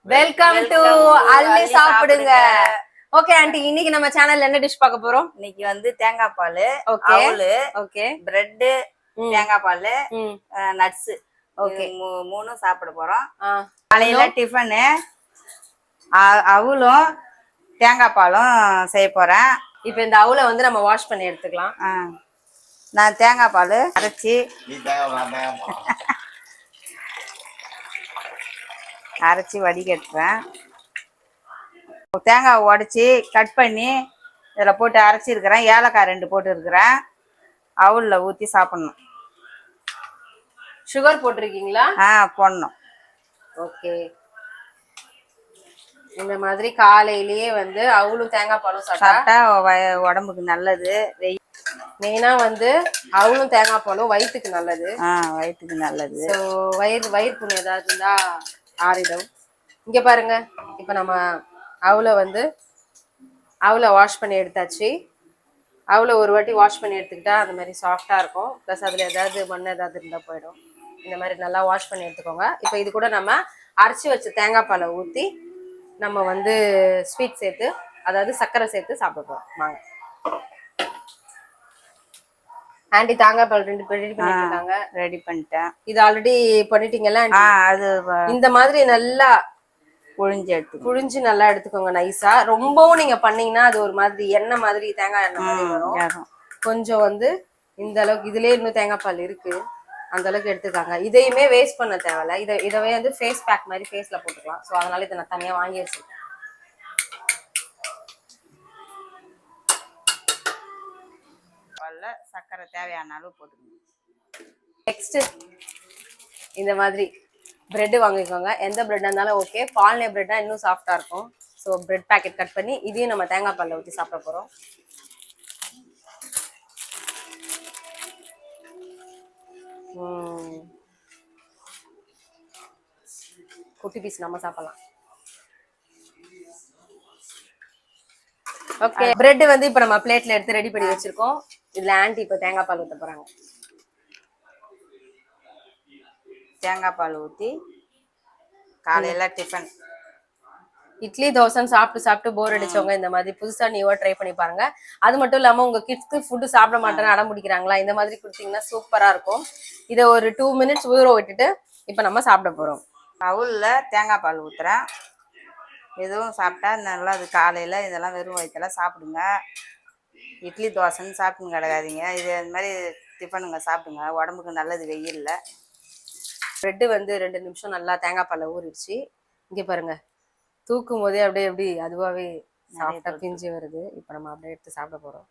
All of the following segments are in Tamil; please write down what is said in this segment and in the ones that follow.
வெல்கம் டு அள்ளி சாப்பிடுங்க. ஓகே ஆண்டி, இன்னைக்கு நம்ம சேனல்ல என்ன டிஷ் பார்க்க போறோம்? இன்னைக்கு வந்து தேங்காய் பால், ஓகே அவலு, ஓகே, பிரெட், தேங்காய் பால், நட்ஸ், ஓகே, மூணும் சாப்பிட போறோம். காலையில டிஃபனு அவலும் தேங்காய் பாலும் செய்ய போறேன். இப்போ இந்த அவலை வந்து நம்ம வாஷ் பண்ணி எடுத்துக்கலாம். நான் தேங்காய் பால் அரைச்சி வடிகட்டுறேன். தேங்காய் உடச்சி கட் பண்ணி இதில் போட்டு அரைச்சிருக்கிறேன். ஏலக்காய் 2 போட்டு இருக்கிறேன். அவலில் ஊற்றி சாப்பிட்ணும். சுகர் போட்டிருக்கீங்களா? போடணும். ஓகே, இந்த மாதிரி காலையிலேயே வந்து அவலும் தேங்காய் பாலும் சாப்பிட்டா உடம்புக்கு நல்லது. மெயினா வந்து அவலும் தேங்காய் பாலும் வயிற்றுக்கு நல்லது. வயிற்றுக்கு நல்லது. ஸோ வயிறு புண்ணு ஏதாவது இருந்தா ஆறிடும். இங்க பாருங்க, இப்போ நம்ம அவலை வாஷ் பண்ணி எடுத்தாச்சு. அவலை ஒரு வாட்டி வாஷ் பண்ணி எடுத்துக்கிட்டா அந்த மாதிரி சாஃப்டா இருக்கும். ப்ளஸ் அதுல ஏதாவது மண் ஏதாவது இருந்தா போயிடும். இந்த மாதிரி நல்லா வாஷ் பண்ணி எடுத்துக்கோங்க. இப்போ இது கூட நம்ம அரைச்சி வச்ச தேங்காய் பாலை ஊற்றி நம்ம வந்து ஸ்வீட் சேர்த்து, அதாவது சர்க்கரை சேர்த்து சாப்பிட போறோம். வாங்க ஆண்டி, தேங்காய் பால் 2 பேர் ரெடி பண்ணிருக்காங்க. ரெடி பண்ணிட்டேன். இது ஆல்ரெடி பண்ணிட்டீங்கல்ல? அது இந்த மாதிரி நல்லா புழிஞ்சு நல்லா எடுத்துக்கோங்க நைஸா. ரொம்பவும் நீங்க பண்ணீங்கன்னா அது ஒரு மாதிரி எண்ணெய் மாதிரி, தேங்காய் எண்ணெய் மாதிரி வரும். கொஞ்சம் வந்து இந்த அளவுக்கு, இதுலயே இன்னும் தேங்காய் பால் இருக்கு, அந்த அளவுக்கு எடுத்துக்காங்க. இதையுமே வேஸ்ட் பண்ண தேவையில்ல. இதவே வந்து ஃபேஸ் பேக் மாதிரி ஃபேஸ்ல போட்டுக்கலாம். ஸோ அதனால இதை நான் தனியா வாங்கி வச்சிருக்கேன். சர்க்கரை தேவையான அளவு போட்டுக்கணும். நெக்ஸ்ட் இந்த மாதிரி பிரெட் வாங்கிக்கோங்க. எந்த பிரெட் இருந்தாலும் ஓகே. பால்னே பிரெட்னா இன்னும் சாஃப்டா இருக்கும். ஸோ பிரெட் பேக்கெட் கட் பண்ணி இதையும் நம்ம தேங்காய் பால்ல ஊற்றி சாப்பிட போறோம். குட்டி பீஸ் நம்ம சாப்பிடலாம். ஓகே, பிரெட் வந்து இப்போ நம்ம பிளேட்ல எடுத்து ரெடி பண்ணி வச்சிருக்கோம். இதுல ஆண்டி இப்போ தேங்காய் பால் ஊற்ற போறாங்க. தேங்காய் பால் ஊற்றி காலையில டிஃபன். இட்லி தோசைன்னு சாப்பிட்டு போர் அடிச்சவங்க இந்த மாதிரி புதுசா நியூவா ட்ரை பண்ணி பாருங்க. அது மட்டும் இல்லாம உங்க கிட்ஸ்க்கு ஃபுட்டு சாப்பிட மாட்டேன்னு அடம் பிடிக்கிறாங்களா, இந்த மாதிரி கொடுத்தீங்கன்னா சூப்பரா இருக்கும். இதை ஒரு 2 minutes ஊற விட்டுட்டு இப்ப நம்ம சாப்பிட போறோம். அவல்ல தேங்காய் பால் ஊத்துறேன். எதுவும் சாப்பிட்டா நல்லா, அது காலையில இதெல்லாம் வெறும் வயிற்றுல சாப்பிடுங்க. இட்லி தோசைன்னு சாப்பிட்டுங்க கிடக்காதீங்க. இது அந்த மாதிரி டிஃபனுங்க சாப்பிடுங்க, உடம்புக்கு நல்லது. வெயில்ல பிரெட்டு வந்து 2 நிமிஷம் நல்லா தேங்காய் பால்ல ஊறிடுச்சு. இங்க பாருங்க, தூக்கும் போதே அப்படியே எப்படி அதுவாவே சாப்பிட்டா பிஞ்சு வருது. இப்ப நம்ம அப்படியே எடுத்து சாப்பிட போறோம்.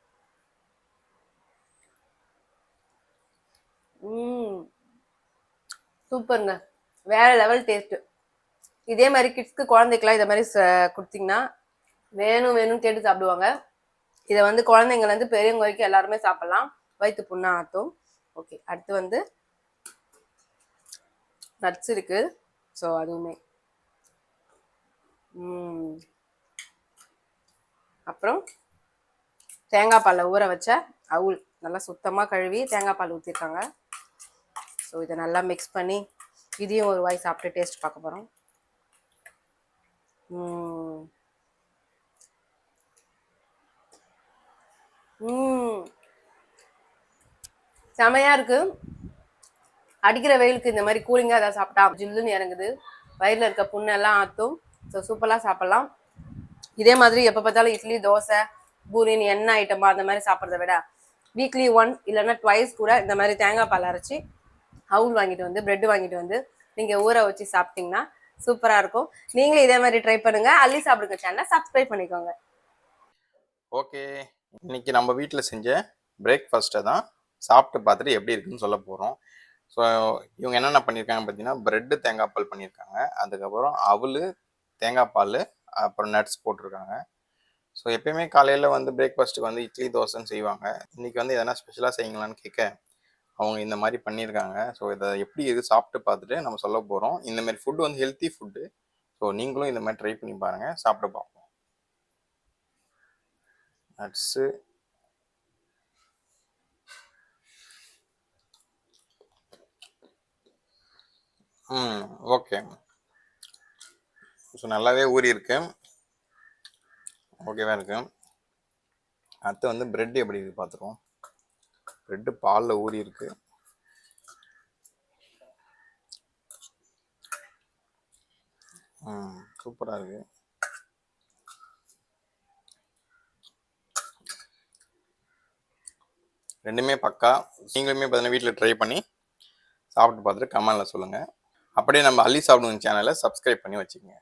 சூப்பருங்க, வேற லெவல் டேஸ்ட். இதே மாதிரி கிட்ஸ்க்கு, குழந்தைக்கெல்லாம் இதை மாதிரி கொடுத்தீங்கன்னா வேணும் கேட்டு சாப்பிடுவாங்க. இதை வந்து குழந்தைங்கள்ல இருந்து பெரியவங்க வரைக்கும் எல்லாருமே சாப்பிடலாம். வயிற்று புண்ணா ஆற்றும். ஓகே, அடுத்து வந்து நட்ஸ் இருக்கு. ஸோ அதுவுமே அப்புறம் தேங்காய் பாலில் ஊற வச்ச அவுல் நல்லா சுத்தமாக கழுவி தேங்காய் பால் ஊற்றிருக்காங்க. ஸோ இதை நல்லா மிக்ஸ் பண்ணி இதையும் ஒரு வாய் சாப்பிட்டு டேஸ்ட் பார்க்க போகிறோம். செமையா இருக்கு. அடிக்கிற வெயிலுக்கு இந்த மாதிரி கூலிங்காக ஏதாவது சாப்பிட்டா ஜில்லுன்னு இறங்குது, வயிறில் இருக்க புண்ணெல்லாம் ஆற்றும். ஸோ சூப்பராக சாப்பிட்லாம். இதே மாதிரி எப்போ பார்த்தாலும் இட்லி தோசை பூரின்னு எண்ணெய் ஐட்டமா அந்த மாதிரி சாப்பிட்றத விட வீக்லி 1 இல்லைன்னா 2 கூட இந்த மாதிரி தேங்காய் பால் அரைச்சி அவுல் வாங்கிட்டு வந்து பிரெட் வாங்கிட்டு வந்து நீங்கள் ஊற வச்சு சாப்பிட்டீங்கன்னா சூப்பராக இருக்கும். நீங்களும் இதே மாதிரி ட்ரை பண்ணுங்க. அள்ளி சாப்பிடுங்க சேனலை சப்ஸ்கிரைப் பண்ணிக்கோங்க. ஓகே, இன்னைக்கு நம்ம வீட்டில் செஞ்ச பிரேக்ஃபாஸ்ட்டை தான் சாப்பிட்டு பார்த்துட்டு எப்படி இருக்குன்னு சொல்ல போகிறோம். ஸோ இவங்க என்னென்ன பண்ணியிருக்காங்க பார்த்தீங்கன்னா, பிரெட்டு தேங்காய் பால் பண்ணியிருக்காங்க, அதுக்கப்புறம் அவல் தேங்காய் பால், அப்புறம் நட்ஸ் போட்டிருக்காங்க. ஸோ எப்பயுமே காலையில் வந்து பிரேக்ஃபாஸ்ட்டுக்கு வந்து இட்லி தோசைன்னு செய்வாங்க. இன்றைக்கி வந்து எதனா ஸ்பெஷலாக செய்யுங்களான்னு கேட்க அவங்க இந்த மாதிரி பண்ணியிருக்காங்க. ஸோ இதை எப்படி சாப்பிட்டு பார்த்துட்டு நம்ம சொல்ல போகிறோம். இந்தமாதிரி ஃபுட்டு வந்து ஹெல்த்தி ஃபுட்டு. ஸோ நீங்களும் இந்த மாதிரி ட்ரை பண்ணி பாருங்கள், சாப்பிட பார்ப்போம். நட்ஸு, ஓகே, ஸோ நல்லாவே ஊறி இருக்கு, ஓகேவா இருக்கு. அடுத்து வந்து பிரெட் எப்படி இருக்கு பார்த்துருவோம். பிரெட்டு பாலில் ஊறி இருக்கு. சூப்பராக இருக்கு. ரெண்டுமே பக்கா. நீங்களுமே பார்த்தீங்கன்னா வீட்டில் ட்ரை பண்ணி சாப்பிட்டு பார்த்துட்டு கமெண்டில் சொல்லுங்கள். அப்படியே நம்ம அள்ளி சாப்பிடுங்க சேனலை சப்ஸ்கிரைப் பண்ணி வச்சுக்கோங்க.